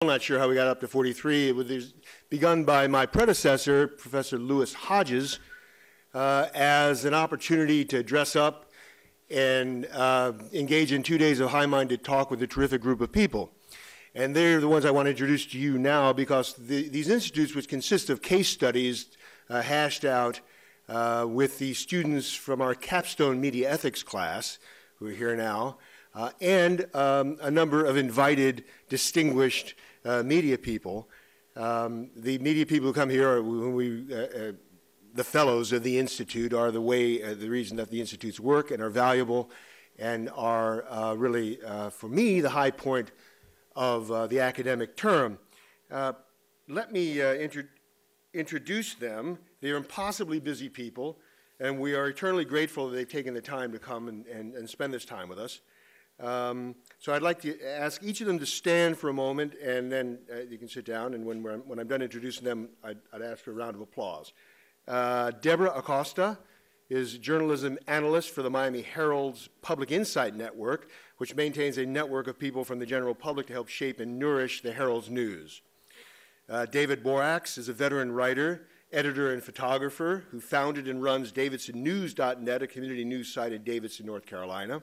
I'm not sure how we got up to 43. It was begun by my predecessor, Professor Lewis Hodges, as an opportunity to dress up and engage in 2 days of high-minded talk with a terrific group of people. And they're the ones I want to introduce to you now, because these institutes, which consist of case studies hashed out with the students from our capstone media ethics class, who are here now, and a number of invited, distinguished media people. The media people who come here are the fellows of the Institute, are the reason that the Institutes work and are valuable and are really, for me, the high point of the academic term. Let me introduce them. They are impossibly busy people, and we are eternally grateful that they've taken the time to come and spend this time with us. So I'd like to ask each of them to stand for a moment, and then you can sit down, and when I'm done introducing them, I'd ask for a round of applause. Deborah Acosta is journalism analyst for the Miami Herald's Public Insight Network, which maintains a network of people from the general public to help shape and nourish the Herald's news. David Borax is a veteran writer, editor, and photographer who founded and runs DavidsonNews.net, a community news site in Davidson, North Carolina.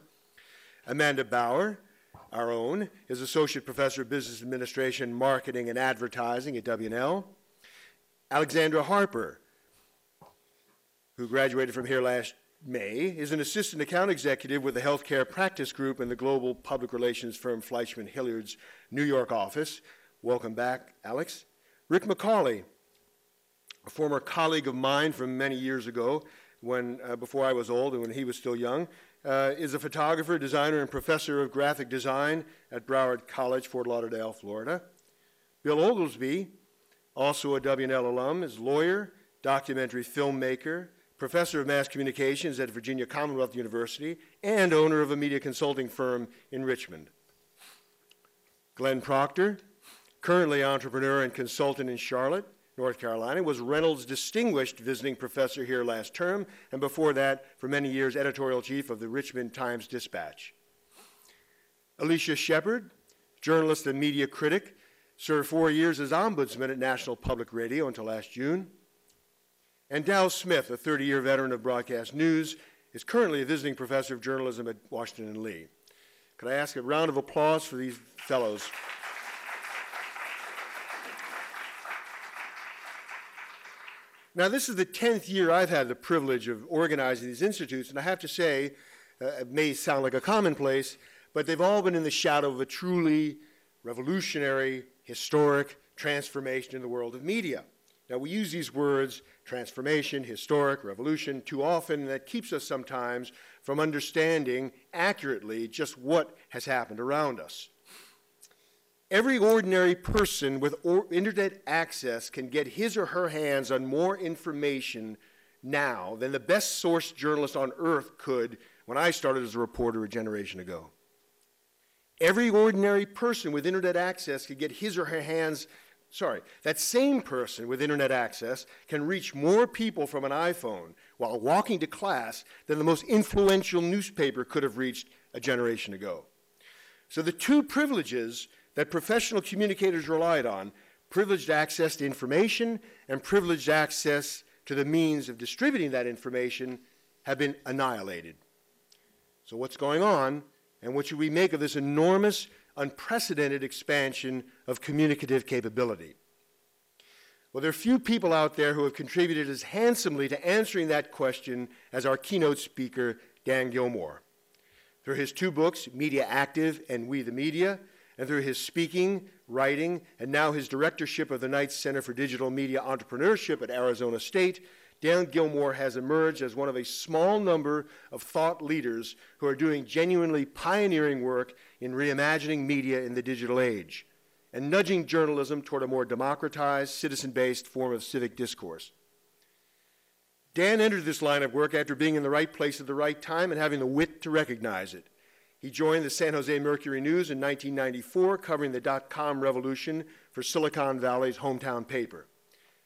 Amanda Bauer, our own, is Associate Professor of Business Administration, Marketing, and Advertising at W&L. Alexandra Harper, who graduated from here last May, is an Assistant Account Executive with the Healthcare Practice Group in the global public relations firm Fleischman Hilliard's New York office. Welcome back, Alex. Rick McCauley, a former colleague of mine from many years ago, before I was old and when he was still young, is a photographer, designer, and professor of graphic design at Broward College, Fort Lauderdale, Florida. Bill Oglesby, also a W&L alum, is lawyer, documentary filmmaker, professor of mass communications at Virginia Commonwealth University, and owner of a media consulting firm in Richmond. Glenn Proctor, currently entrepreneur and consultant in Charlotte, North Carolina, was Reynolds Distinguished Visiting Professor here last term, and before that, for many years, editorial chief of the Richmond Times-Dispatch. Alicia Shepard, journalist and media critic, served 4 years as ombudsman at National Public Radio until last June. And Dow Smith, a 30-year veteran of broadcast news, is currently a visiting professor of journalism at Washington and Lee. Could I ask a round of applause for these fellows? Now, this is the 10th year I've had the privilege of organizing these institutes, and I have to say, it may sound like a commonplace, but they've all been in the shadow of a truly revolutionary, historic transformation in the world of media. Now, we use these words, transformation, historic, revolution, too often, and that keeps us sometimes from understanding accurately just what has happened around us. Every ordinary person with internet access can get his or her hands on more information now than the best sourced journalist on earth could when I started as a reporter a generation ago. Every ordinary person with internet access can get his or her hands, that same person with internet access can reach more people from an iPhone while walking to class than the most influential newspaper could have reached a generation ago. So the two privileges that professional communicators relied on, privileged access to information and privileged access to the means of distributing that information, have been annihilated. So what's going on, and what should we make of this enormous, unprecedented expansion of communicative capability? Well, there are few people out there who have contributed as handsomely to answering that question as our keynote speaker, Dan Gillmor. Through his 2 books, Media Active and We the Media, and through his speaking, writing, and now his directorship of the Knight Center for Digital Media Entrepreneurship at Arizona State, Dan Gillmor has emerged as one of a small number of thought leaders who are doing genuinely pioneering work in reimagining media in the digital age and nudging journalism toward a more democratized, citizen-based form of civic discourse. Dan entered this line of work after being in the right place at the right time and having the wit to recognize it. He joined the San Jose Mercury News in 1994, covering the dot-com revolution for Silicon Valley's hometown paper.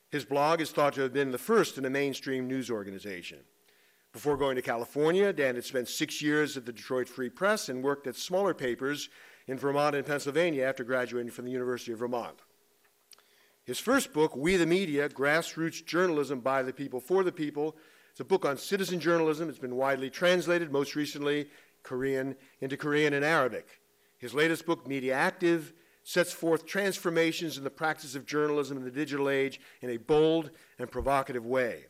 His blog is thought to have been the first in a mainstream news organization. Before going to California, Dan had spent 6 years at the Detroit Free Press and worked at smaller papers in Vermont and Pennsylvania after graduating from the University of Vermont. His first book, We the Media, Grassroots Journalism by the People for the People, it's a book on citizen journalism. It's been widely translated, most recently into Korean and Arabic. His latest book, Media Active, sets forth transformations in the practice of journalism in the digital age in a bold and provocative way.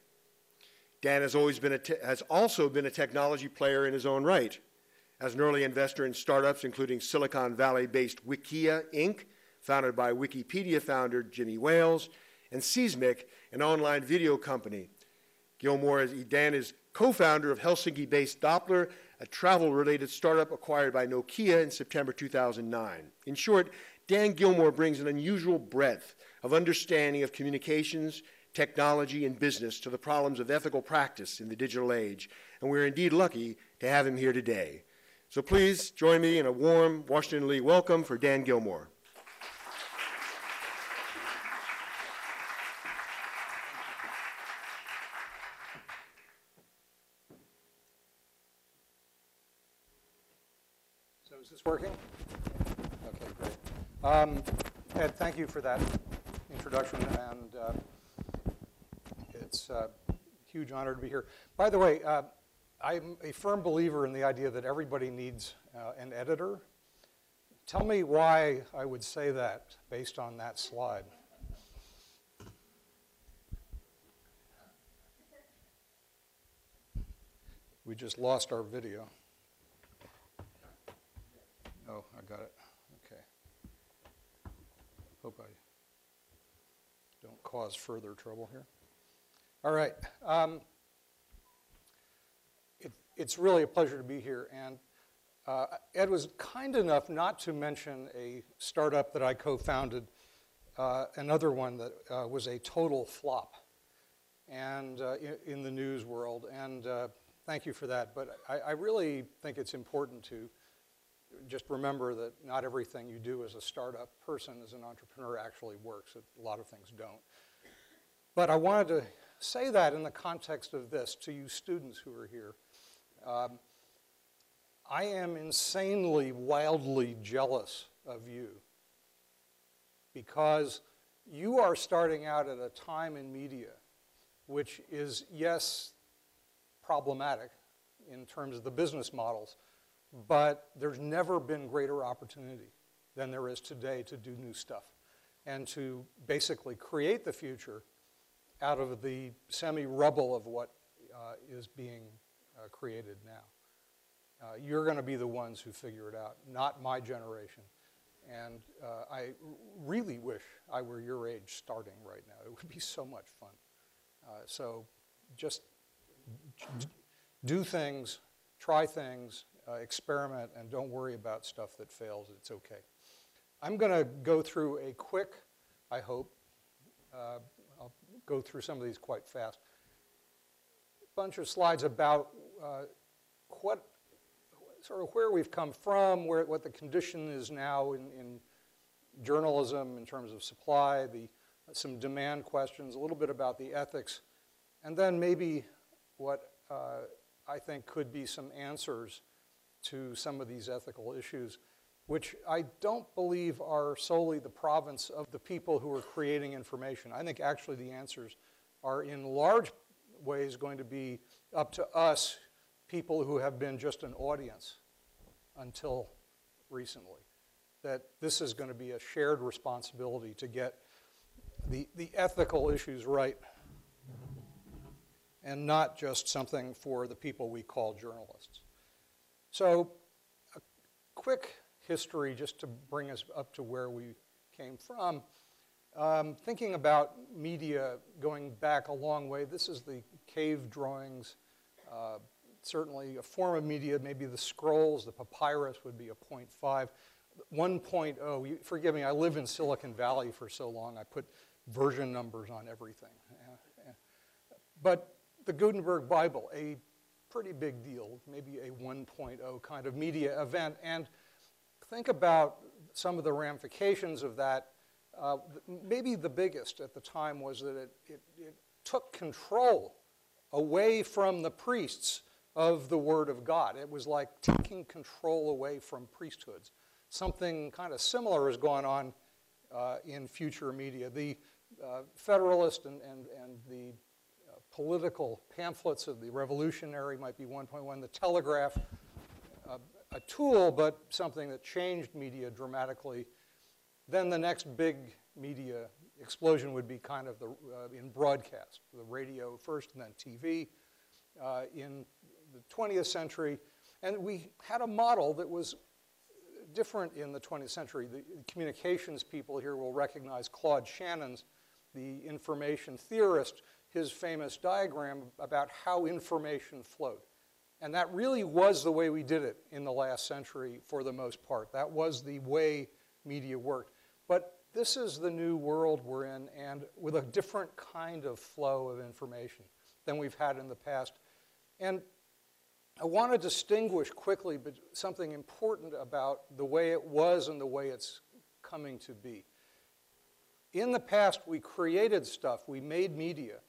Dan has also been a technology player in his own right. As an early investor in startups, including Silicon Valley-based Wikia, Inc., founded by Wikipedia founder Jimmy Wales, and Seismic, an online video company. Dan is co-founder of Helsinki-based Doppler, a travel-related startup acquired by Nokia in September 2009. In short, Dan Gillmor brings an unusual breadth of understanding of communications, technology, and business to the problems of ethical practice in the digital age, and we're indeed lucky to have him here today. So please join me in a warm Washington Lee welcome for Dan Gillmor. So is this working? Okay, great. Ed, thank you for that introduction, and it's a huge honor to be here. By the way, I'm a firm believer in the idea that everybody needs an editor. Tell me why I would say that based on that slide. We just lost our video. Oh, I got it. Okay. Hope I don't cause further trouble here. All right. It's really a pleasure to be here. And Ed was kind enough not to mention a startup that I co-founded, another one that was a total flop and in the news world. And thank you for that. But I really think it's important to just remember that not everything you do as a startup person, as an entrepreneur, actually works. A lot of things don't. But I wanted to say that in the context of this to you students who are here. I am insanely, wildly jealous of you because you are starting out at a time in media which is, yes, problematic in terms of the business models, but there's never been greater opportunity than there is today to do new stuff and to basically create the future out of the semi-rubble of what is being created now. You're going to be the ones who figure it out, not my generation. And I really wish I were your age starting right now. It would be so much fun. So just do things, try things, experiment, and don't worry about stuff that fails. It's okay. I'm going to go through a quick, I hope, I'll go through some of these quite fast, bunch of slides about sort of where we've come from, what the condition is now in journalism in terms of supply, some demand questions, a little bit about the ethics, and then maybe what I think could be some answers to some of these ethical issues, which I don't believe are solely the province of the people who are creating information. I think actually the answers are in large ways going to be up to us, people who have been just an audience until recently. That this is going to be a shared responsibility to get the ethical issues right and not just something for the people we call journalists. So a quick history just to bring us up to where we came from. Thinking about media going back a long way, this is the cave drawings, certainly a form of media, maybe the scrolls, the papyrus would be a 0.5. 1.0, forgive me, I live in Silicon Valley for so long, I put version numbers on everything. But the Gutenberg Bible, a pretty big deal, maybe a 1.0 kind of media event. And think about some of the ramifications of that. Maybe the biggest at the time was that it took control away from the priests of the Word of God. It was like taking control away from priesthoods. something kind of similar is going on in future media. The Federalist and the political pamphlets of the Revolutionary might be 1.1. The Telegraph, a tool, but something that changed media dramatically. Then the next big media explosion would be kind of in broadcast, the radio first and then TV in the 20th century. And we had a model that was different in the 20th century. The communications people here will recognize Claude Shannon's, the information theorist, his famous diagram about how information flowed. And that really was the way we did it in the last century for the most part. That was the way media worked. But this is the new world we're in, and with a different kind of flow of information than we've had in the past. And I want to distinguish quickly but something important about the way it was and the way it's coming to be. In the past, we created stuff, we made media,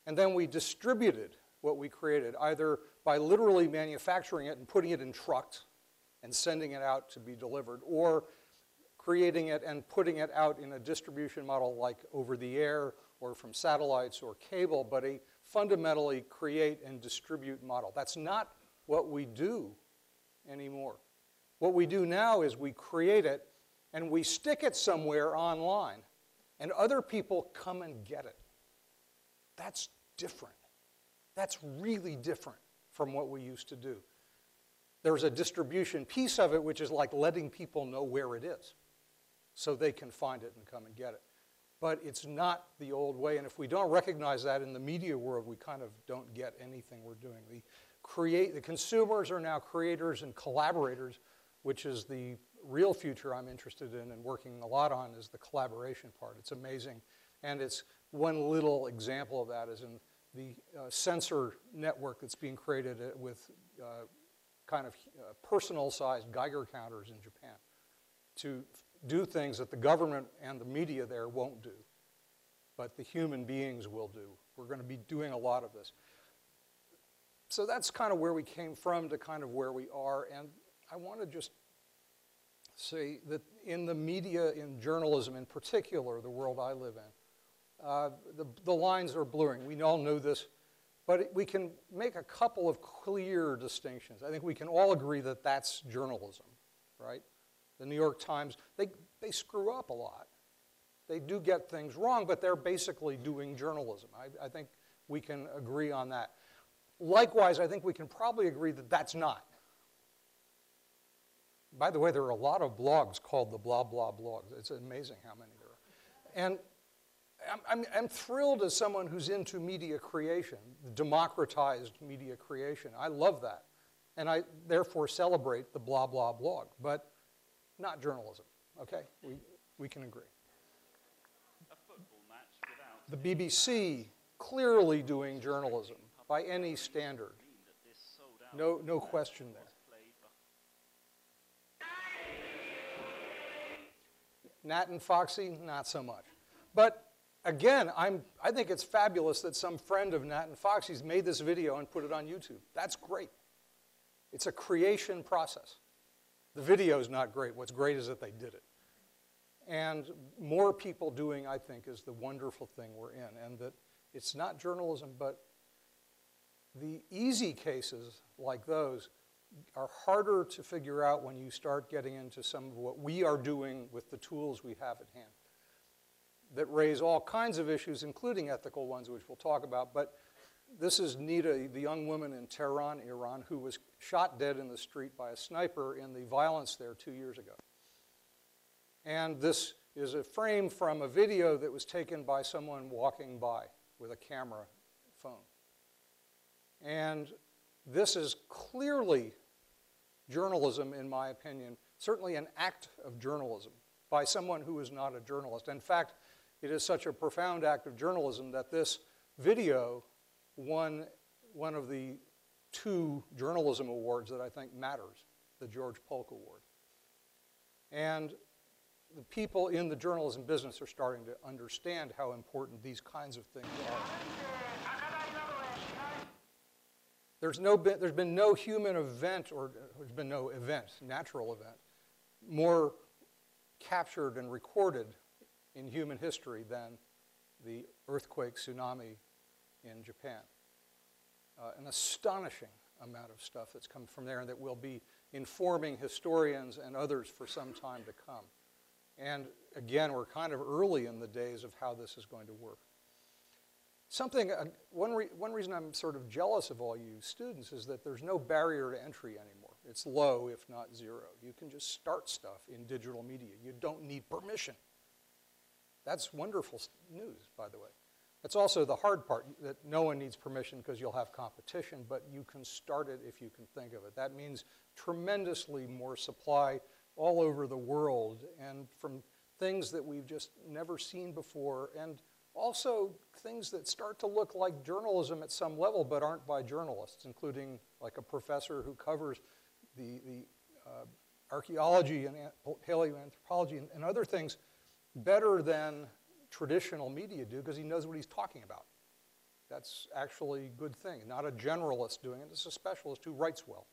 and then we distributed what we created, either by literally manufacturing it and putting it in trucks and sending it out to be delivered, or creating it and putting it out in a distribution model like over the air or from satellites or cable, but a fundamentally create and distribute model. That's not what we do anymore. What we do now is we create it and we stick it somewhere online, and other people come and get it. That's different. That's really different from what we used to do. There's a distribution piece of it, which is like letting people know where it is so they can find it and come and get it. But it's not the old way, and if we don't recognize that in the media world, we kind of don't get anything we're doing. The consumers are now creators and collaborators, which is the real future I'm interested in and working a lot on, is the collaboration part. It's amazing, and it's one little example of that is in the sensor network that's being created with kind of personal-sized Geiger counters in Japan to do things that the government and the media there won't do, but the human beings will do. We're going to be doing a lot of this. So that's kind of where we came from to kind of where we are, and I want to just say that in the media, in journalism in particular, the world I live in, the lines are blurring. We all know this, but we can make a couple of clear distinctions. I think we can all agree that that's journalism, right? The New York Times, they screw up a lot. They do get things wrong, but they're basically doing journalism. I think we can agree on that. Likewise, I think we can probably agree that that's not. By the way, there are a lot of blogs called the blah, blah blogs. It's amazing how many there are. And I'm thrilled as someone who's into media creation, democratized media creation. I love that. And I therefore celebrate the blah, blah blog, but not journalism, okay? We can agree. A football match without The BBC, clearly doing journalism by any standard. No question there. Nat and Foxy, not so much. But again, I think it's fabulous that some friend of Nat and Foxy's made this video and put it on YouTube. That's great. It's a creation process. The video is not great. What's great is that they did it. And more people doing, I think, is the wonderful thing we're in. And that it's not journalism, but the easy cases like those are harder to figure out when you start getting into some of what we are doing with the tools we have at hand that raise all kinds of issues, including ethical ones, which we'll talk about. But this is Nida, the young woman in Tehran, Iran, who was shot dead in the street by a sniper in the violence there 2 years ago. And this is a frame from a video that was taken by someone walking by with a camera phone. And this is clearly journalism, in my opinion, certainly an act of journalism by someone who is not a journalist. In fact, it is such a profound act of journalism that this video won one of the 2 journalism awards that I think matters, the George Polk Award. And the people in the journalism business are starting to understand how important these kinds of things are. There's been no human event, or there's been no event, natural event, more captured and recorded in human history than the earthquake tsunami in Japan. An astonishing amount of stuff that's come from there and that will be informing historians and others for some time to come. And again, we're kind of early in the days of how this is going to work. One reason I'm sort of jealous of all you students is that there's no barrier to entry anymore. It's low, if not zero. You can just start stuff in digital media. You don't need permission. That's wonderful news, by the way. That's also the hard part, that no one needs permission because you'll have competition, but you can start it if you can think of it. That means tremendously more supply all over the world, and from things that we've just never seen before, and also things that start to look like journalism at some level but aren't by journalists, including like a professor who covers the archaeology and paleoanthropology and other things better than traditional media do because he knows what he's talking about. That's actually a good thing. Not a generalist doing it, it's a specialist who writes well.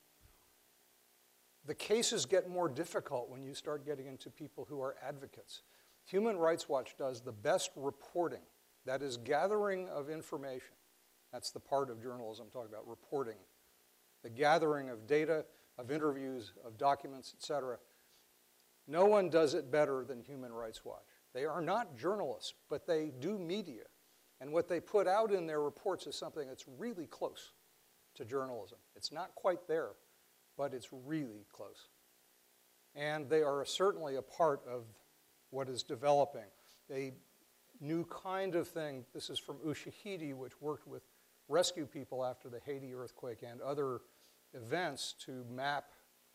The cases get more difficult when you start getting into people who are advocates. Human Rights Watch does the best reporting, that is gathering of information. That's the part of journalism I'm talking about, reporting. The gathering of data, of interviews, of documents, et cetera. No one does it better than Human Rights Watch. They are not journalists, but they do media. And what they put out in their reports is something that's really close to journalism. It's not quite there, but it's really close. And they are certainly a part of what is developing. A new kind of thing, this is from Ushahidi, which worked with rescue people after the Haiti earthquake and other events to map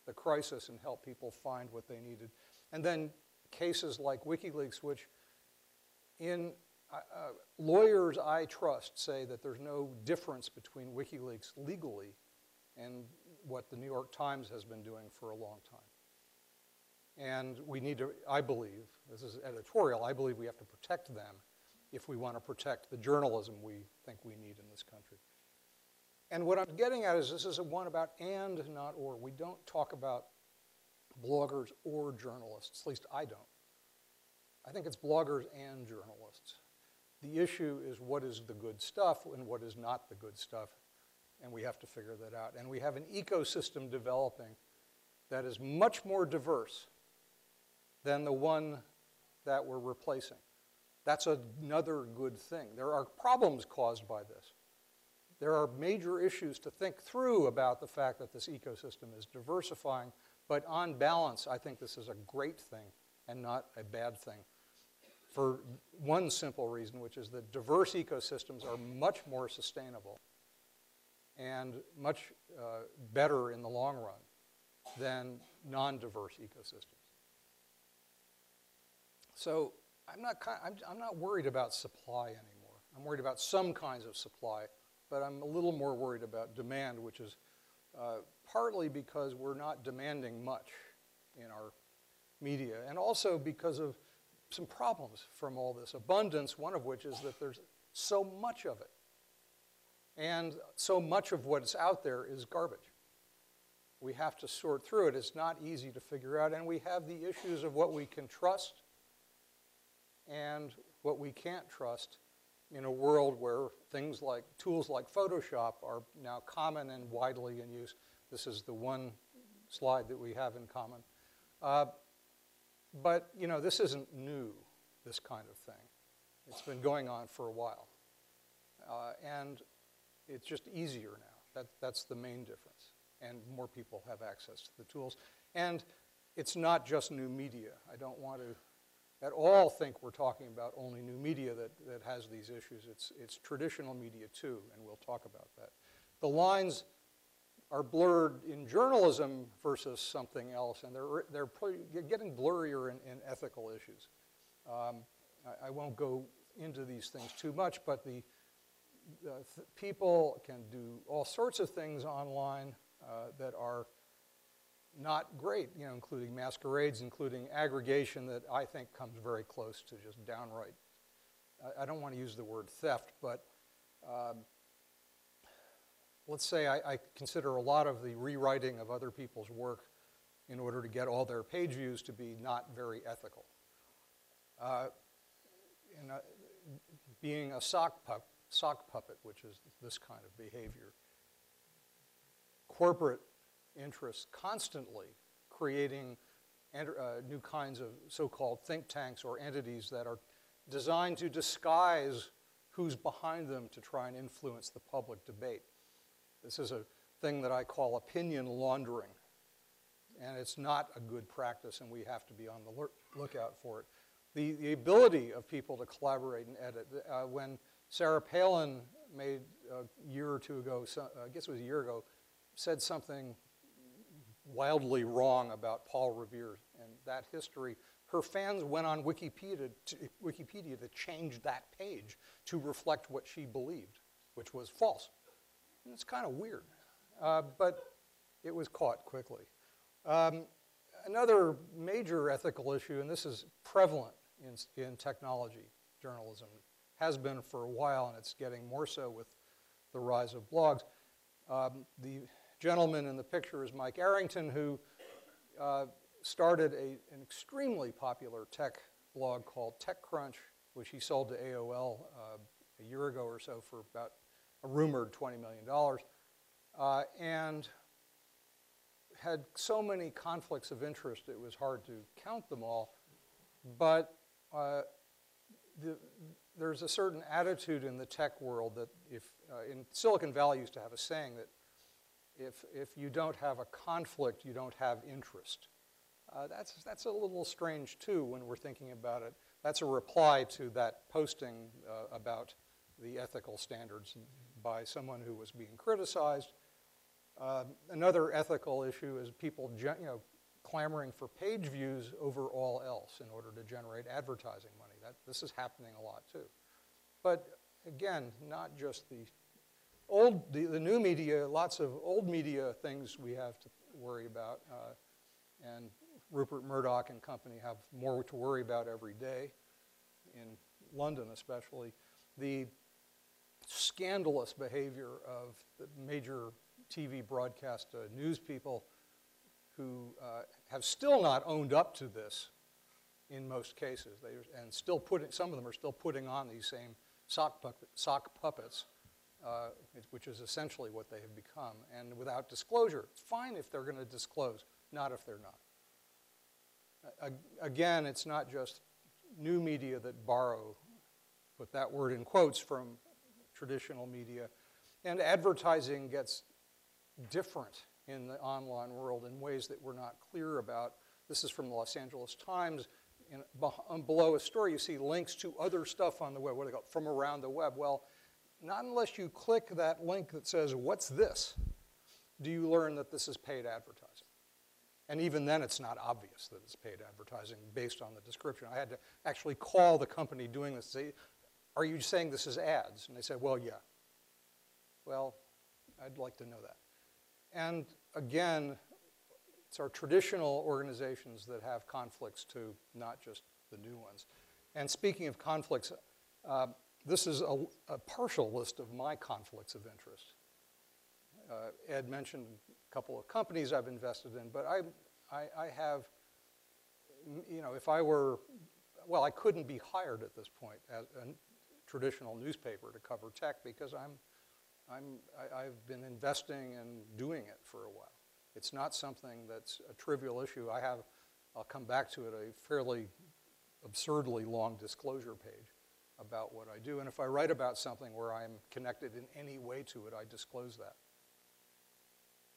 the crisis and help people find what they needed. And then cases like WikiLeaks, which in lawyers I trust say that there's no difference between WikiLeaks legally and what the New York Times has been doing for a long time. And we need to, I believe, this is editorial, I believe we have to protect them if we want to protect the journalism we think we need in this country. And what I'm getting at is this is one about and, not or. We don't talk about bloggers or journalists, at least I don't. I think it's bloggers and journalists. The issue is what is the good stuff and what is not the good stuff, and we have to figure that out. And we have an ecosystem developing that is much more diverse than the one that we're replacing. That's another good thing. There are problems caused by this. There are major issues to think through about the fact that this ecosystem is diversifying, but on balance, I think this is a great thing and not a bad thing for one simple reason, which is that diverse ecosystems are much more sustainable and much better in the long run than non-diverse ecosystems. So I'm not worried about supply anymore. I'm worried about some kinds of supply, but I'm a little more worried about demand, which is partly because we're not demanding much in our media, and also because of some problems from all this abundance, one of which is that there's so much of it. And so much of what's out there is garbage. We have to sort through it. It's not easy to figure out, and we have the issues of what we can trust and what we can't trust in a world where things like tools like Photoshop are now common and widely in use. This is the one slide that we have in common. But you know, this isn't new, this kind of thing. It's been going on for a while. And it's just easier now. That's the main difference. And more people have access to the tools. And it's not just new media. I don't want to at all think we're talking about only new media that has these issues. It's traditional media too, and we'll talk about that. The lines are blurred in journalism versus something else, and they're getting blurrier in ethical issues. I won't go into these things too much, but people can do all sorts of things online that are not great, you know, including masquerades, including aggregation that I think comes very close to just downright. I don't want to use the word theft, but let's say I consider a lot of the rewriting of other people's work in order to get all their page views to be not very ethical. Being a sock puppet, which is this kind of behavior. Corporate interests constantly creating new kinds of so-called think tanks or entities that are designed to disguise who's behind them to try and influence the public debate. This is a thing that I call opinion laundering. And it's not a good practice, and we have to be on the lookout for it. The ability of people to collaborate and edit. When Sarah Palin made a year or two ago, I guess it was a year ago, said something wildly wrong about Paul Revere and that history, her fans went on Wikipedia to change that page to reflect what she believed, which was false. And it's kind of weird, but it was caught quickly. Another major ethical issue, and this is prevalent in technology journalism, has been for a while, and it's getting more so with the rise of blogs. The gentleman in the picture is Mike Arrington, who started an extremely popular tech blog called TechCrunch, which he sold to AOL a year ago or so for about a rumored $20 million, and had so many conflicts of interest it was hard to count them all. But there's a certain attitude in the tech world that in Silicon Valley used to have a saying that if you don't have a conflict, you don't have interest. That's a little strange too when we're thinking about it. That's a reply to that posting about the ethical standards by someone who was being criticized. Another ethical issue is people clamoring for page views over all else in order to generate advertising money. This is happening a lot too. But again, not just the new media, lots of old media things we have to worry about. And Rupert Murdoch and company have more to worry about every day, in London especially. The scandalous behavior of the major TV broadcast news people who have still not owned up to this in most cases. Some of them are still putting on these same sock puppets, which is essentially what they have become, and without disclosure. It's fine if they're going to disclose, not if they're not. Again, it's not just new media that borrow, put that word in quotes, from traditional media, and advertising gets different in the online world in ways that we're not clear about. This is from the Los Angeles Times. Below a story, you see links to other stuff on the web. What do they call it? From around the web. Well, not unless you click that link that says, "What's this?" do you learn that this is paid advertising. And even then, it's not obvious that it's paid advertising based on the description. I had to actually call the company doing this and say, "Are you saying this is ads?" And they said, "Well, yeah." Well, I'd like to know that. And again, it's our traditional organizations that have conflicts too, not just the new ones. And speaking of conflicts, this is a partial list of my conflicts of interest. Ed mentioned a couple of companies I've invested in, but I have, if I were, well, I couldn't be hired at this point as a traditional newspaper to cover tech because I've been investing and doing it for a while. It's not something that's a trivial issue. I'll come back to it, a fairly absurdly long disclosure page about what I do. And if I write about something where I'm connected in any way to it, I disclose that.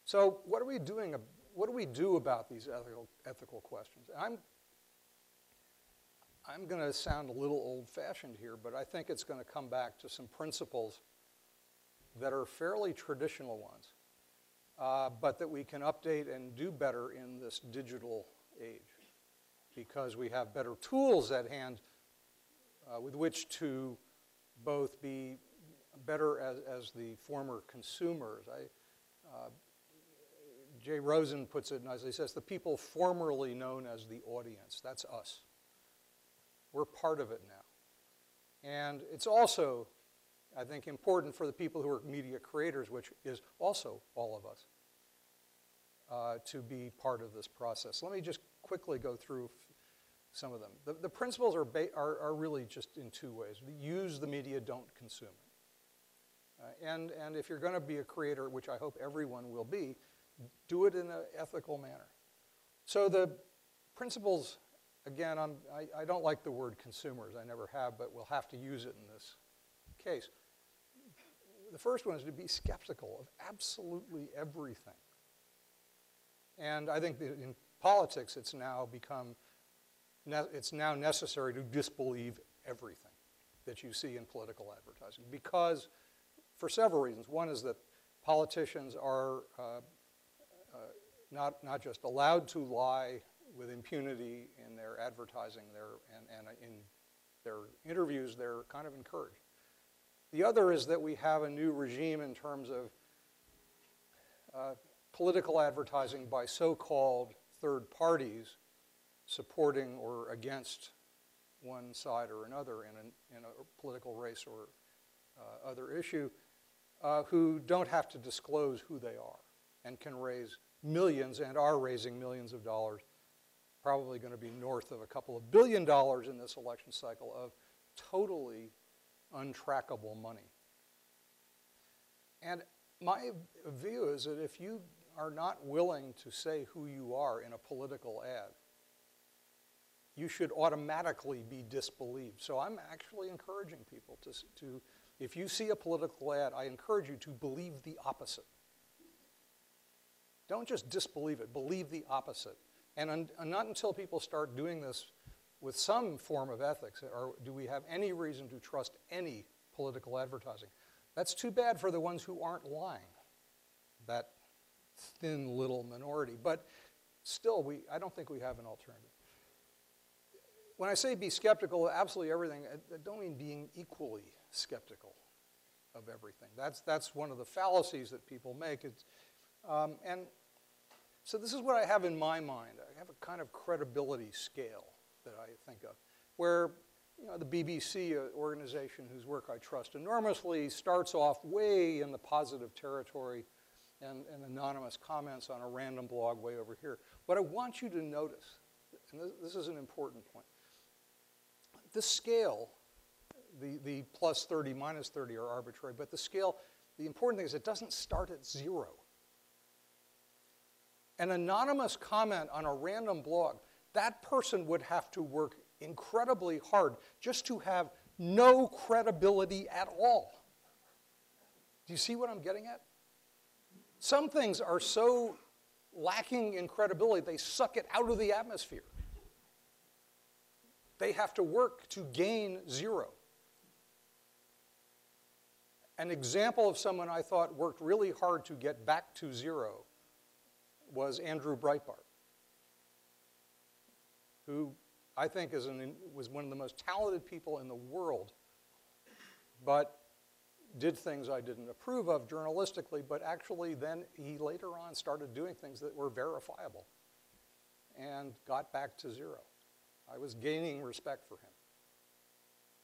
So what are we doing? What do we do about these ethical questions? I'm going to sound a little old-fashioned here, but I think it's going to come back to some principles that are fairly traditional ones, but that we can update and do better in this digital age because we have better tools at hand with which to both be better as the former consumers. Jay Rosen puts it nicely. He says, the people formerly known as the audience, that's us. We're part of it now. And it's also, I think, important for the people who are media creators, which is also all of us. to be part of this process. Let me just quickly go through some of them. The principles are really just in two ways. Use the media, don't consume it. And if you're going to be a creator, which I hope everyone will be, do it in an ethical manner. So the principles, again, I don't like the word consumers. I never have, but we'll have to use it in this case. The first one is to be skeptical of absolutely everything. And I think that in politics, it's now necessary to disbelieve everything that you see in political advertising, because for several reasons. One is that politicians are not just allowed to lie with impunity in their advertising, and in their interviews, they're kind of encouraged. The other is that we have a new regime in terms of political advertising by so-called third parties supporting or against one side or another in a political race or other issue, who don't have to disclose who they are and can raise millions and are raising millions of dollars, probably going to be north of a couple of $1 billion in this election cycle, of totally untrackable money. And my view is that if you are not willing to say who you are in a political ad, you should automatically be disbelieved. So I'm actually encouraging people to if you see a political ad, I encourage you to believe the opposite. Don't just disbelieve it, believe the opposite. And not until people start doing this with some form of ethics do we have any reason to trust any political advertising. That's too bad for the ones who aren't lying, that thin little minority. But still, I don't think we have an alternative. When I say be skeptical of absolutely everything, I don't mean being equally skeptical of everything. That's one of the fallacies that people make. And so this is what I have in my mind. I have a kind of credibility scale that I think of, where the BBC, an organization whose work I trust enormously, starts off way in the positive territory and anonymous comments on a random blog way over here. What I want you to notice, and this is an important point, this scale, the plus 30, minus 30 are arbitrary, but the scale, the important thing is it doesn't start at 0. An anonymous comment on a random blog, that person would have to work incredibly hard just to have no credibility at all. Do you see what I'm getting at? Some things are so lacking in credibility, they suck it out of the atmosphere. They have to work to gain 0. An example of someone I thought worked really hard to get back to 0 was Andrew Breitbart, who I think was one of the most talented people in the world, but did things I didn't approve of journalistically, but actually then he later on started doing things that were verifiable and got back to 0. I was gaining respect for him.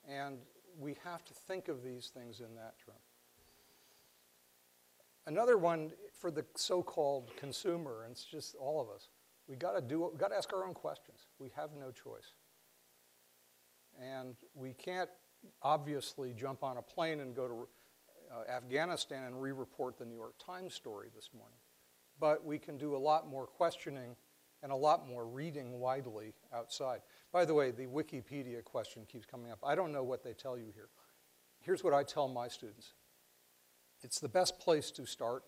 And we have to think of these things in that term. Another one for the so-called consumer, and it's just all of us, we got to ask our own questions. We have no choice. And we can't obviously jump on a plane and go to Afghanistan and re-report the New York Times story this morning. But we can do a lot more questioning and a lot more reading widely outside. By the way, the Wikipedia question keeps coming up. I don't know what they tell you here. Here's what I tell my students. It's the best place to start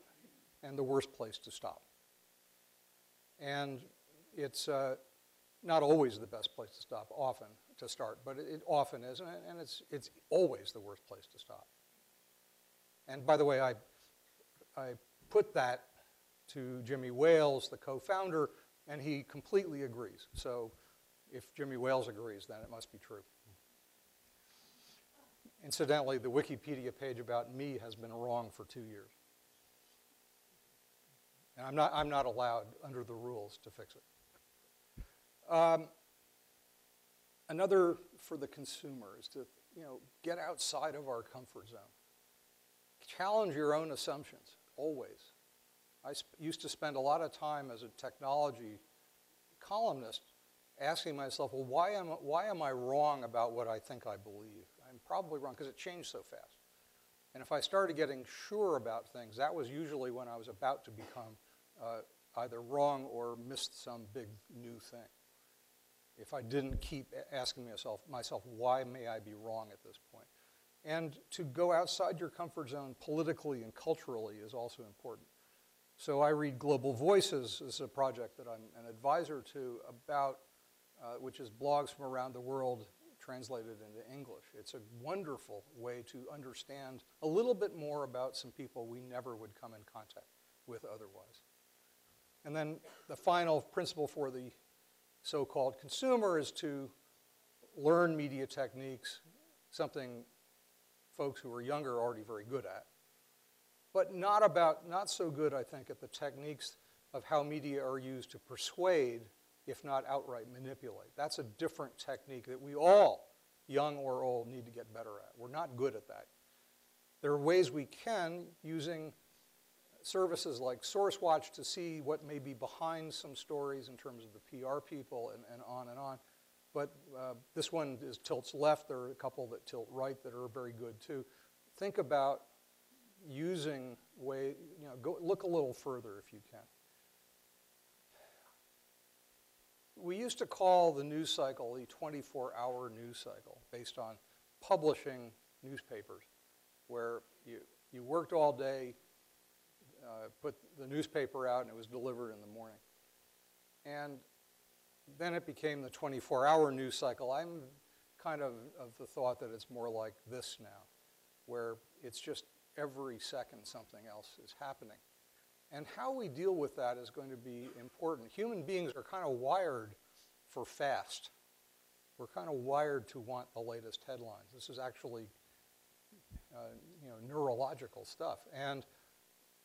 and the worst place to stop. And it's not always the best place to stop, often to start, but it often is, and it's always the worst place to stop. And by the way, I put that to Jimmy Wales, the co-founder, and he completely agrees. So if Jimmy Wales agrees, then it must be true. Incidentally, the Wikipedia page about me has been wrong for 2 years. And I'm not allowed, under the rules, to fix it. Another for the consumer is to get outside of our comfort zone. Challenge your own assumptions, always. used to spend a lot of time as a technology columnist asking myself, well, why am I wrong about what I think I believe? I'm probably wrong because it changed so fast. And if I started getting sure about things, that was usually when I was about to become either wrong or missed some big new thing. If I didn't keep asking myself, why may I be wrong at this point? And to go outside your comfort zone politically and culturally is also important. So I read Global Voices as a project that I'm an advisor to about, which is blogs from around the world translated into English. It's a wonderful way to understand a little bit more about some people we never would come in contact with otherwise. And then the final principle for the so-called consumer is to learn media techniques, something folks who are younger are already very good at, but not so good, I think, at the techniques of how media are used to persuade, if not outright manipulate. That's a different technique that we all, young or old, need to get better at. We're not good at that. There are ways we can, using services like SourceWatch, to see what may be behind some stories in terms of the PR people and on and on. But this one tilts left. There are a couple that tilt right that are very good too. Think about using go look a little further if you can. We used to call the news cycle the 24-hour news cycle based on publishing newspapers, where you worked all day, put the newspaper out, and it was delivered in the morning. And then it became the 24-hour news cycle. I'm kind of the thought that it's more like this now, where it's just every second something else is happening. And how we deal with that is going to be important. Human beings are kind of wired for fast. We're kind of wired to want the latest headlines. This is actually neurological stuff. And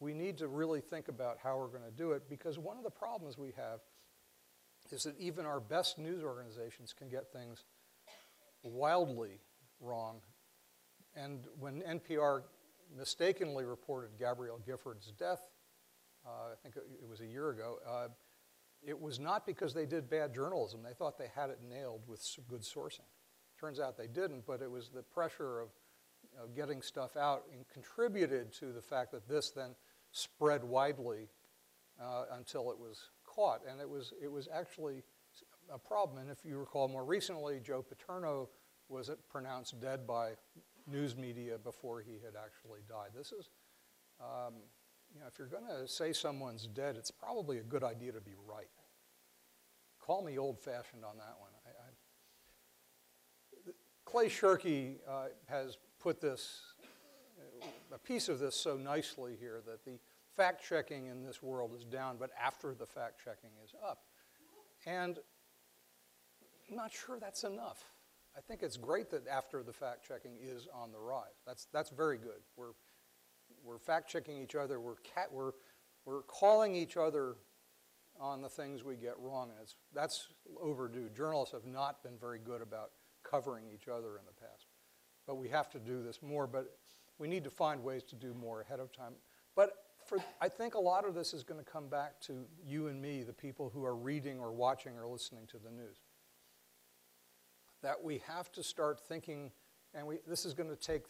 we need to really think about how we're going to do it, because one of the problems we have is that even our best news organizations can get things wildly wrong. And when NPR mistakenly reported Gabrielle Gifford's death, I think it was a year ago, it was not because they did bad journalism. They thought they had it nailed with good sourcing. Turns out they didn't, but it was the pressure of getting stuff out and contributed to the fact that this then spread widely until it was caught. And it was actually a problem. And if you recall, more recently, Joe Paterno was pronounced dead by news media before he had actually died. This is, if you're going to say someone's dead, it's probably a good idea to be right. Call me old-fashioned on that one. Clay Shirky has put a piece of this so nicely here, that the fact-checking in this world is down, but after the fact-checking is up. And I'm not sure that's enough. I think it's great that after the fact-checking is on the rise. That's very good. We're fact-checking each other. We're calling each other on the things we get wrong, and that's overdue. Journalists have not been very good about covering each other in the past. But we have to do this more, but we need to find ways to do more ahead of time. But I think a lot of this is going to come back to you and me, the people who are reading or watching or listening to the news. That we have to start thinking, and this is going to take,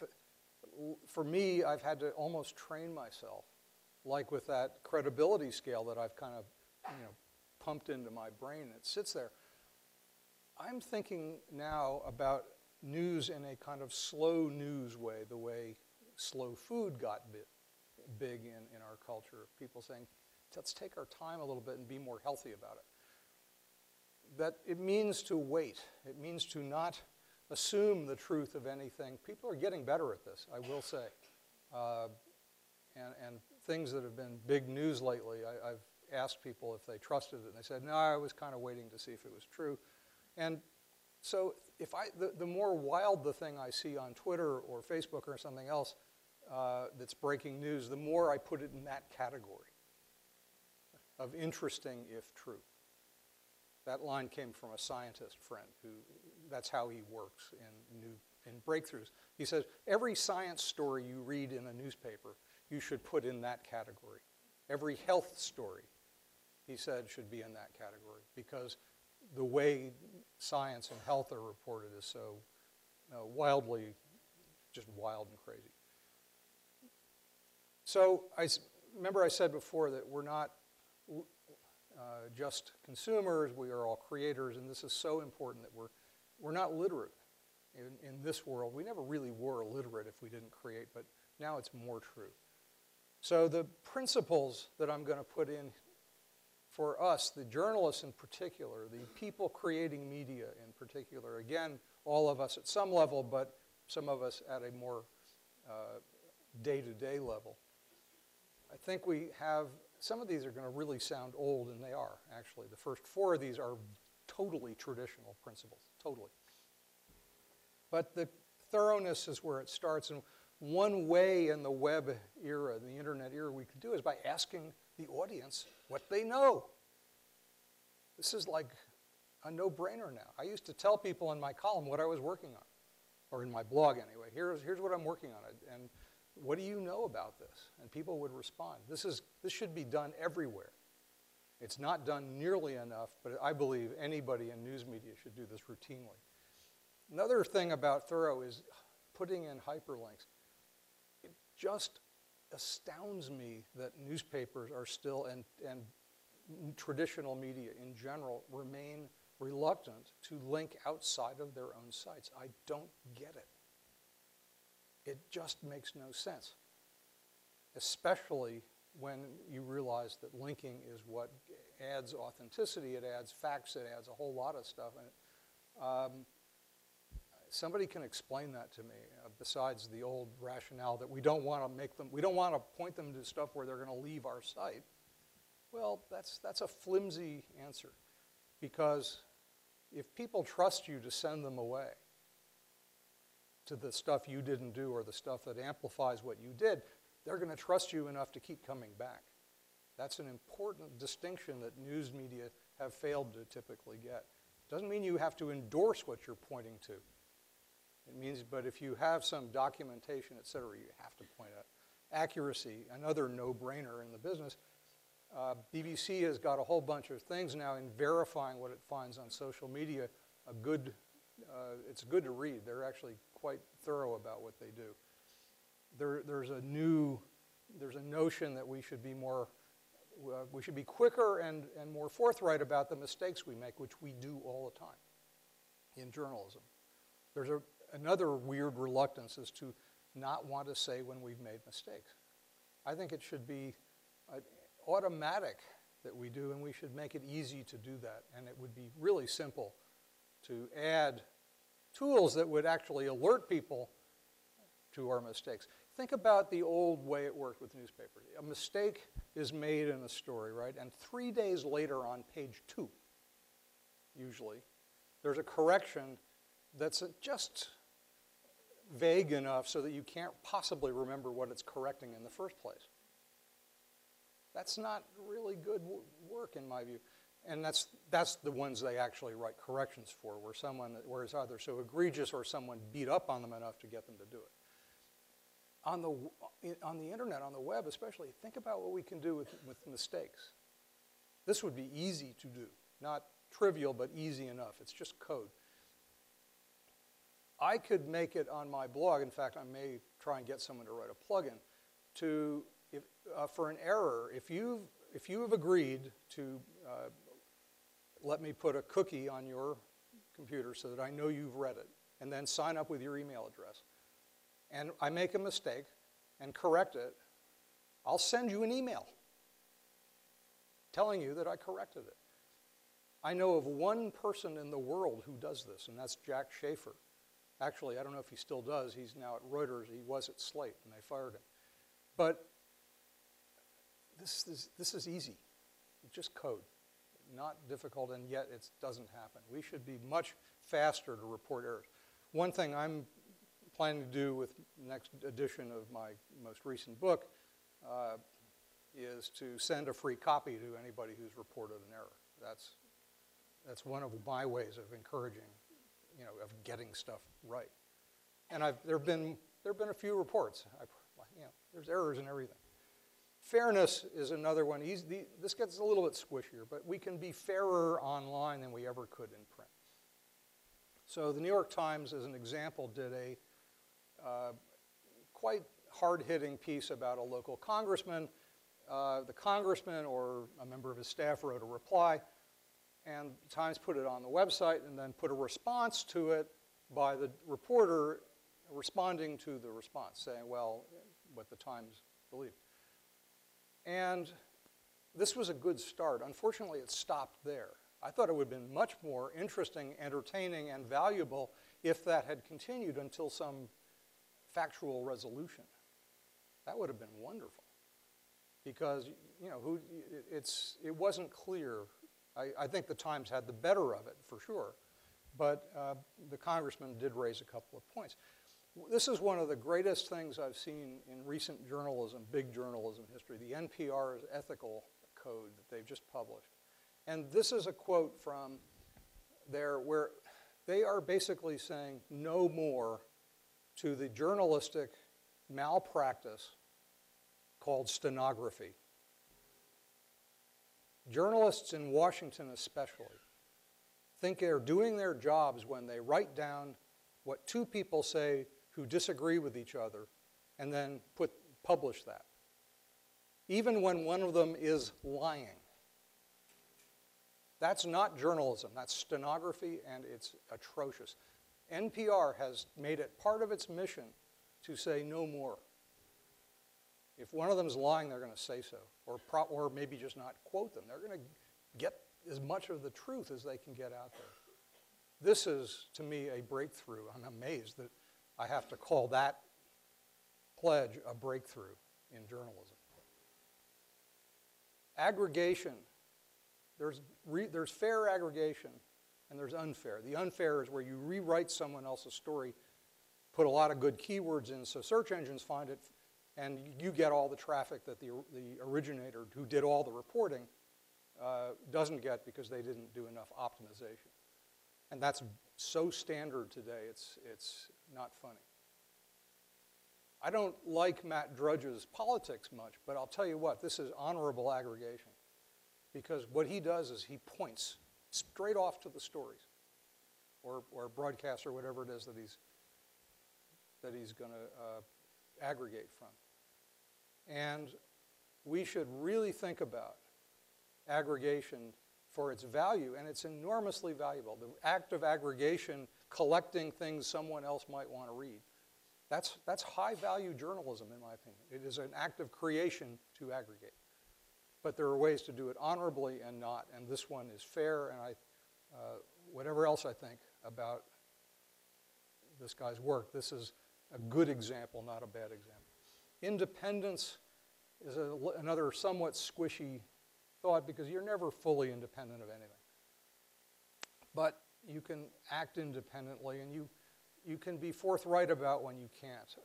for me, I've had to almost train myself, like with that credibility scale that I've kind of pumped into my brain. It sits there. I'm thinking now about news in a kind of slow news way, the way slow food got big in our culture. People saying, let's take our time a little bit and be more healthy about it. That it means to wait. It means to not assume the truth of anything. People are getting better at this, I will say. And things that have been big news lately, I've asked people if they trusted it, and they said, no, I was kind of waiting to see if it was true. And so if the more wild the thing I see on Twitter or Facebook or something else that's breaking news, the more I put it in that category of interesting if true. That line came from a scientist friend that's how he works in breakthroughs. He says, every science story you read in a newspaper, you should put in that category. Every health story, he said, should be in that category because the way science and health are reported is so wildly, just wild and crazy. So remember I said before that we're not just consumers, we are all creators, and this is so important that we're not literate in this world. We never really were illiterate if we didn't create, but now it's more true. So the principles that I'm going to put in for us, the journalists in particular, the people creating media in particular, again, all of us at some level, but some of us at a more day-to-day level. I think we have, some of these are going to really sound old, and they are, actually. The first 4 of these are totally traditional principles, totally. But the thoroughness is where it starts, and one way in the web era, the internet era, we could do is by asking the audience what they know. This is like a no-brainer now. I used to tell people in my column what I was working on, or in my blog anyway. Here's what I'm working on, and what do you know about this? And people would respond. This should be done everywhere. It's not done nearly enough, but I believe anybody in news media should do this routinely. Another thing about thorough is putting in hyperlinks. It just astounds me that newspapers are still, and traditional media in general, remain reluctant to link outside of their own sites. I don't get it. It just makes no sense, especially when you realize that linking is what adds authenticity, it adds facts, it adds a whole lot of stuff. And somebody can explain that to me, besides the old rationale that we don't want to point them to stuff where they're going to leave our site. Well, that's a flimsy answer, because if people trust you to send them away to the stuff you didn't do or the stuff that amplifies what you did, they're going to trust you enough to keep coming back. That's an important distinction that news media have failed to typically get. Doesn't mean you have to endorse what you're pointing to. It means, but if you have some documentation, et cetera, you have to point out. Accuracy, another no-brainer in the business. BBC has got a whole bunch of things now in verifying what it finds on social media. It's good to read. They're actually quite thorough about what they do. There's a notion that we should be quicker and more forthright about the mistakes we make, which we do all the time in journalism. There's another weird reluctance is to not want to say when we've made mistakes. I think it should be automatic that we do, and we should make it easy to do that. And it would be really simple to add tools that would actually alert people to our mistakes. Think about the old way it worked with newspapers. A mistake is made in a story, right? And 3 days later on page 2, usually, there's a correction that's just vague enough so that you can't possibly remember what it's correcting in the first place. That's not really good work in my view. And that's the ones they actually write corrections for, where it's either so egregious or someone beat up on them enough to get them to do it. On the internet, on the web especially, think about what we can do with mistakes. This would be easy to do. Not trivial, but easy enough. It's just code. I could make it on my blog. In fact, I may try and get someone to write a plugin for an error. If you have agreed to let me put a cookie on your computer so that I know you've read it, and then sign up with your email address, and I make a mistake and correct it, I'll send you an email telling you that I corrected it. I know of one person in the world who does this, and that's Jack Schaefer. Actually, I don't know if he still does. He's now at Reuters. He was at Slate, and they fired him. But this is easy. It's just code. Not difficult, and yet it doesn't happen. We should be much faster to report errors. One thing I'm planning to do with the next edition of my most recent book is to send a free copy to anybody who's reported an error. That's one of my ways of encouraging, of getting stuff right. And there have been a few reports. There's errors in everything. Fairness is another one. This gets a little bit squishier, but we can be fairer online than we ever could in print. So the New York Times, as an example, did a quite hard-hitting piece about a local congressman. The congressman or a member of his staff wrote a reply, and the Times put it on the website and then put a response to it by the reporter responding to the response, saying, well, what the Times believed. And this was a good start. Unfortunately, it stopped there. I thought it would have been much more interesting, entertaining, and valuable if that had continued until some factual resolution. That would have been wonderful. Because, you know, it wasn't clear. I think the Times had the better of it, for sure. But the congressman did raise a couple of points. This is one of the greatest things I've seen in recent journalism, big journalism history, the NPR's ethical code that they've just published. And this is a quote from there where they are basically saying no more to the journalistic malpractice called stenography. Journalists in Washington especially think they're doing their jobs when they write down what two people say who disagree with each other and then publish that, even when one of them is lying. That's not journalism, that's stenography, and it's atrocious. NPR has made it part of its mission to say no more. If one of them is lying, they're going to say so, or maybe just not quote them. They're going to get as much of the truth as they can get out there. This is, to me, a breakthrough. I'm amazed that I have to call that pledge a breakthrough in journalism. Aggregation. There's fair aggregation, and there's unfair. The unfair is where you rewrite someone else's story, put a lot of good keywords in so search engines find it, and you get all the traffic that the originator who did all the reporting doesn't get because they didn't do enough optimization. And that's so standard today, it's not funny. I don't like Matt Drudge's politics much, but I'll tell you what, this is honorable aggregation. Because what he does is he points straight off to the stories, or broadcast, or whatever it is that he's going to aggregate from. And we should really think about aggregation for its value, and it's enormously valuable. The act of aggregation, collecting things someone else might want to read, that's high-value journalism, in my opinion. It is an act of creation to aggregate. But there are ways to do it honorably and not, and this one is fair, and whatever else I think about this guy's work, this is a good example, not a bad example. Independence is another somewhat squishy thought because you're never fully independent of anything. But you can act independently, and you can be forthright about when you can't,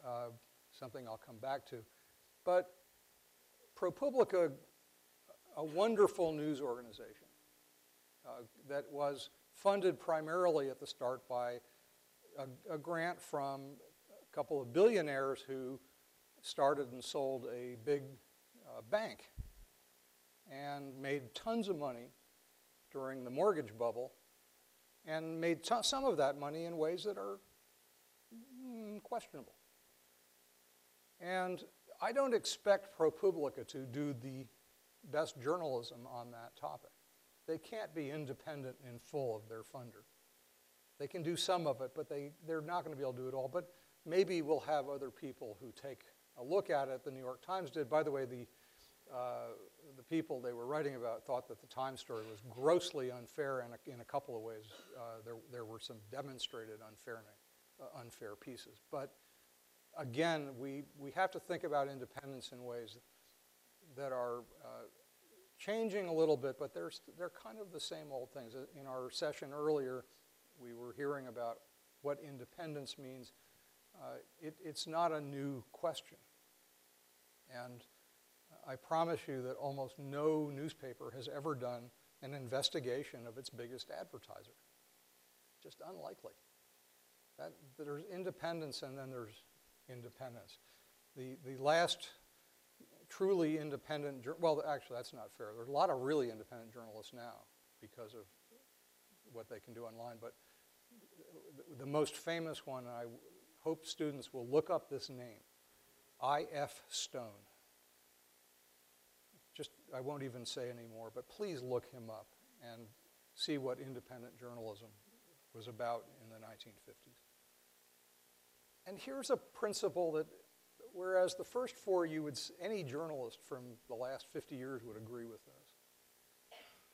something I'll come back to. But ProPublica, a wonderful news organization that was funded primarily at the start by a grant from a couple of billionaires who started and sold a big bank and made tons of money during the mortgage bubble and made some of that money in ways that are questionable. And I don't expect ProPublica to do the best journalism on that topic. They can't be independent in full of their funder. They can do some of it, but they're not going to be able to do it all. But maybe we'll have other people who take a look at it. The New York Times did. By the way, the people they were writing about thought that the Times story was grossly unfair, and in a couple of ways there were some demonstrated unfair pieces. But again, we have to think about independence in ways that are changing a little bit, but they're kind of the same old things. In our session earlier, we were hearing about what independence means. It's not a new question. And I promise you that almost no newspaper has ever done an investigation of its biggest advertiser. Just unlikely. There's independence and then there's independence. The last truly independent, well, actually, that's not fair. There are a lot of really independent journalists now because of what they can do online, but the most famous one, I hope students will look up this name, I.F. Stone. I won't even say anymore, but please look him up and see what independent journalism was about in the 1950s. And here's a principle that, whereas the first four, any journalist from the last 50 years would agree with those.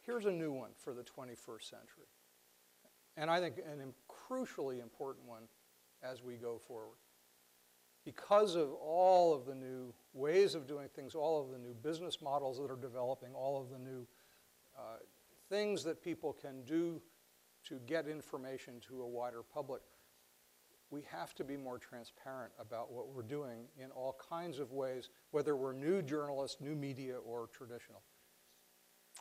Here's a new one for the 21st century. And I think an crucially important one as we go forward. Because of all of the new ways of doing things, all of the new business models that are developing, all of the new things that people can do to get information to a wider public, we have to be more transparent about what we're doing in all kinds of ways, whether we're new journalists, new media, or traditional.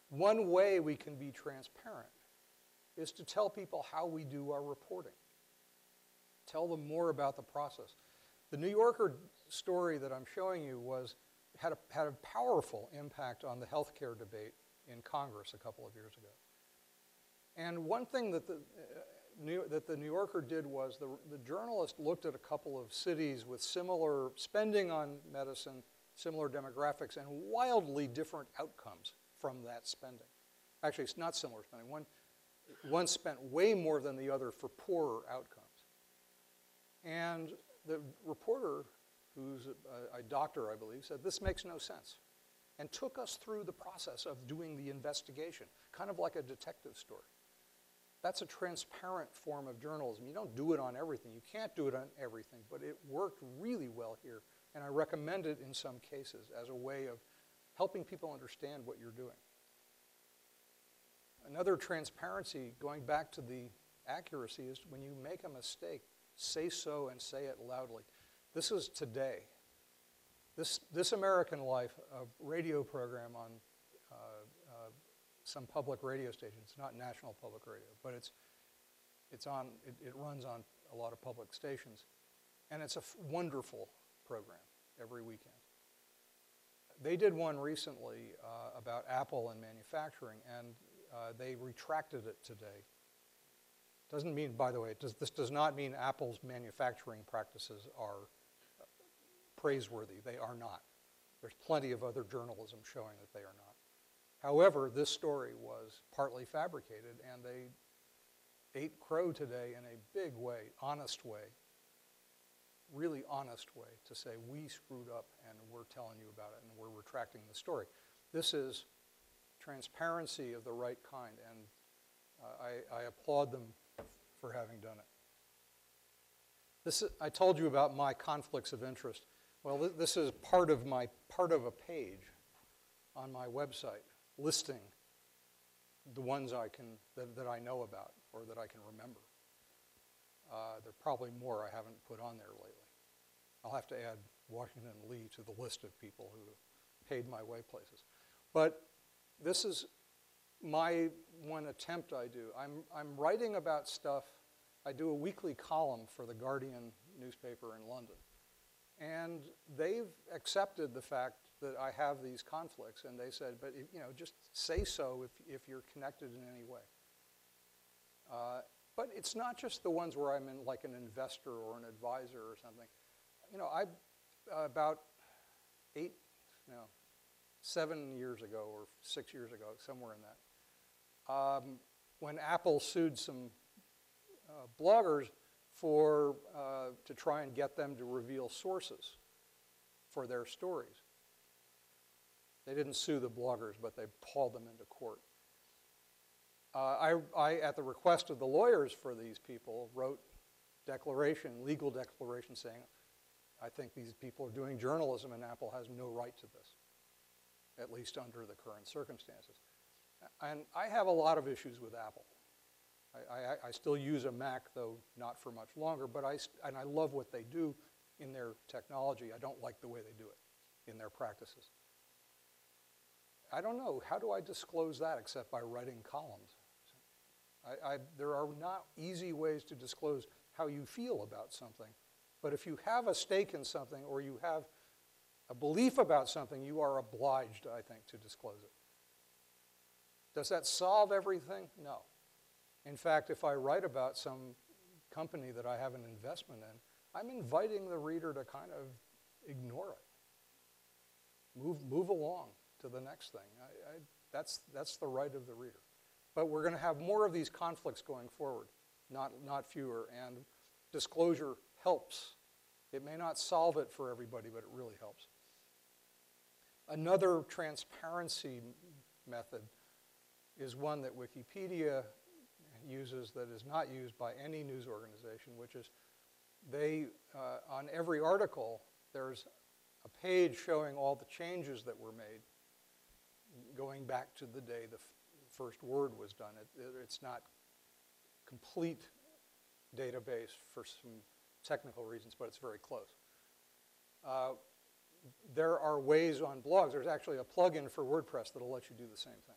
One way we can be transparent is to tell people how we do our reporting. Tell them more about the process. The New Yorker story that I'm showing you had a powerful impact on the healthcare debate in Congress a couple of years ago. And one thing that the New Yorker did was the journalist looked at a couple of cities with similar spending on medicine, similar demographics, and wildly different outcomes from that spending. Actually, it's not similar spending. One spent way more than the other for poorer outcomes. And the reporter, who's a doctor, I believe, said, this makes no sense, and took us through the process of doing the investigation, kind of like a detective story. That's a transparent form of journalism. You don't do it on everything. You can't do it on everything, but it worked really well here, and I recommend it in some cases as a way of helping people understand what you're doing. Another transparency, going back to the accuracy, is when you make a mistake, say so and say it loudly. This is today. This American Life, a radio program on some public radio station. It's not national public radio, but it runs on a lot of public stations. And it's a wonderful program every weekend. They did one recently about Apple and manufacturing, and they retracted it today. Doesn't mean, by the way, this does not mean Apple's manufacturing practices are praiseworthy. They are not. There's plenty of other journalism showing that they are not. However, this story was partly fabricated, and they ate crow today in a big way, honest way, really honest way, to say, we screwed up and we're telling you about it and we're retracting the story. This is transparency of the right kind, and I applaud them for having done it. I told you about my conflicts of interest. Well, this is part of a page on my website listing the ones that I know about or that I can remember. There are probably more I haven't put on there lately. I'll have to add Washington Lee to the list of people who paid my way places. But this is my one attempt I do. I'm writing about stuff. I do a weekly column for the Guardian newspaper in London. And they've accepted the fact that I have these conflicts, and they said, but just say so if you're connected in any way. But it's not just the ones where I'm in like an investor or an advisor or something. About 7 years ago or 6 years ago, somewhere in that, when Apple sued some bloggers to try and get them to reveal sources for their stories. They didn't sue the bloggers, but they hauled them into court. I, at the request of the lawyers for these people, wrote legal declaration saying, I think these people are doing journalism and Apple has no right to this, at least under the current circumstances. And I have a lot of issues with Apple. I still use a Mac, though not for much longer, but I love what they do in their technology. I don't like the way they do it in their practices. I don't know, how do I disclose that except by writing columns? There are not easy ways to disclose how you feel about something, but if you have a stake in something or you have a belief about something, you are obliged, I think, to disclose it. Does that solve everything? No. In fact, if I write about some company that I have an investment in, I'm inviting the reader to kind of ignore it. Move along to the next thing. That's the right of the reader. But we're going to have more of these conflicts going forward, not fewer. And disclosure helps. It may not solve it for everybody, but it really helps. Another transparency method is one that Wikipedia uses that is not used by any news organization, which is on every article, there's a page showing all the changes that were made going back to the day the first word was done. It's not complete database for some technical reasons, but it's very close. There are ways on blogs. There's actually a plugin for WordPress that'll let you do the same thing.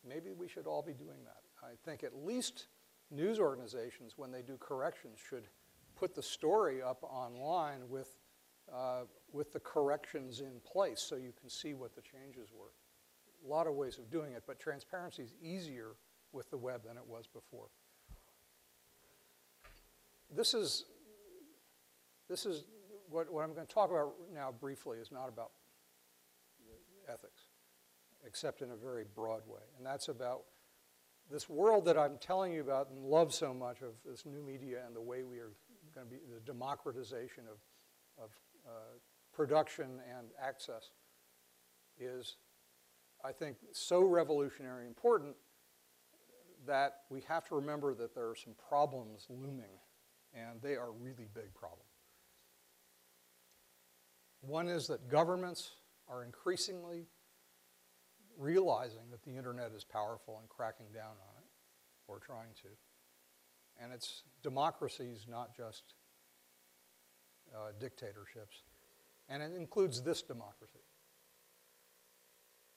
Maybe we should all be doing that. I think at least news organizations, when they do corrections, should put the story up online with the corrections in place so you can see what the changes were. A lot of ways of doing it, but transparency is easier with the web than it was before. This is what I'm going to talk about now briefly is not about ethics, except in a very broad way. And that's about this world that I'm telling you about and love so much of this new media and the way we are going to be, the democratization of production and access is, I think, so revolutionary and important that we have to remember that there are some problems looming, and they are really big problems. One is that governments are increasingly realizing that the internet is powerful and cracking down on it, or trying to. And it's democracies, not just dictatorships. And it includes this democracy,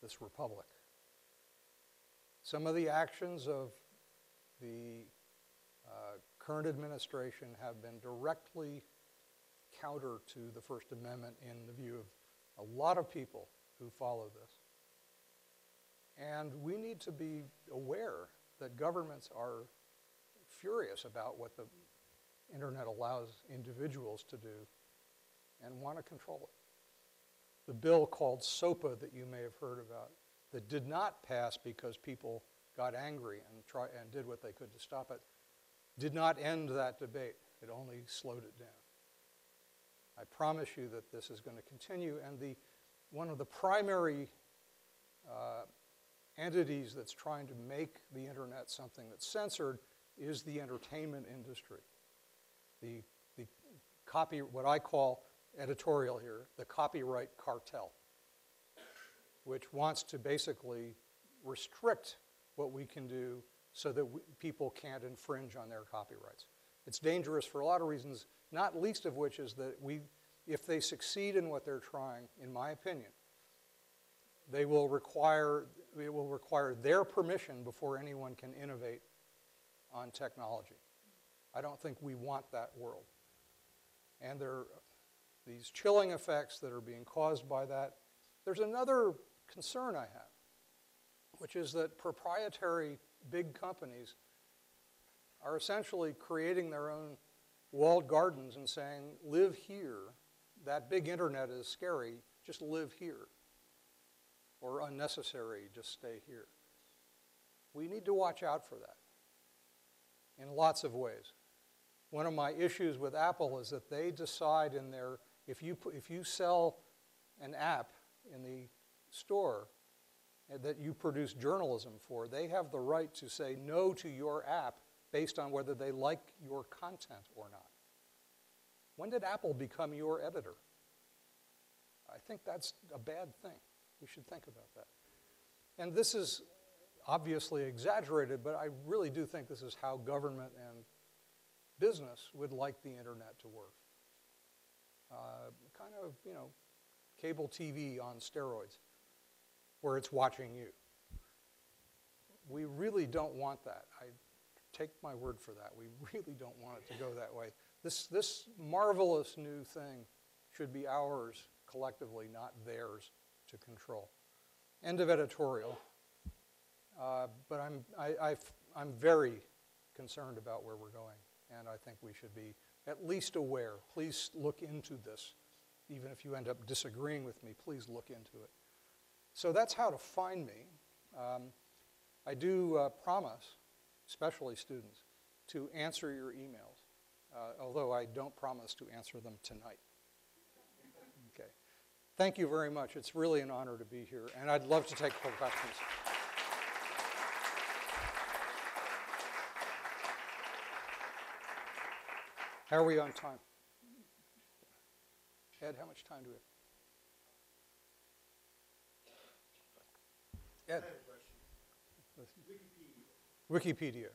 this republic. Some of the actions of the current administration have been directly counter to the First Amendment in the view of a lot of people who follow this. And we need to be aware that governments are furious about what the internet allows individuals to do and want to control it. The bill called SOPA that you may have heard about, that did not pass because people got angry and did what they could to stop it, did not end that debate. It only slowed it down. I promise you that this is going to continue, and one of the primary entities that's trying to make the internet something that's censored is the entertainment industry. The what I call editorial here, the copyright cartel, which wants to basically restrict what we can do so that people can't infringe on their copyrights. It's dangerous for a lot of reasons, not least of which is that if they succeed in what they're trying, in my opinion, it will require their permission before anyone can innovate on technology. I don't think we want that world. And there are these chilling effects that are being caused by that. There's another concern I have, which is that proprietary big companies are essentially creating their own walled gardens and saying, live here. That big internet is scary, just live here. Or unnecessary, just stay here. We need to watch out for that in lots of ways. One of my issues with Apple is that they decide in their, if you sell an app in the store that you produce journalism for, they have the right to say no to your app based on whether they like your content or not. When did Apple become your editor? I think that's a bad thing. We should think about that. And this is obviously exaggerated, but I really do think this is how government and business would like the internet to work. Kind of, cable TV on steroids, where it's watching you. We really don't want that. I take my word for that. We really don't want it to go that way. This marvelous new thing should be ours collectively, not theirs to control. End of editorial. But I'm very concerned about where we're going, and I think we should be at least aware. Please look into this. Even if you end up disagreeing with me, please look into it. So that's how to find me. I do promise, especially students, to answer your emails, although I don't promise to answer them tonight. Okay. Thank you very much. It's really an honor to be here, and I'd love to take questions. How are we on time? Ed, how much time do we have? Ed? Wikipedia. Wikipedia.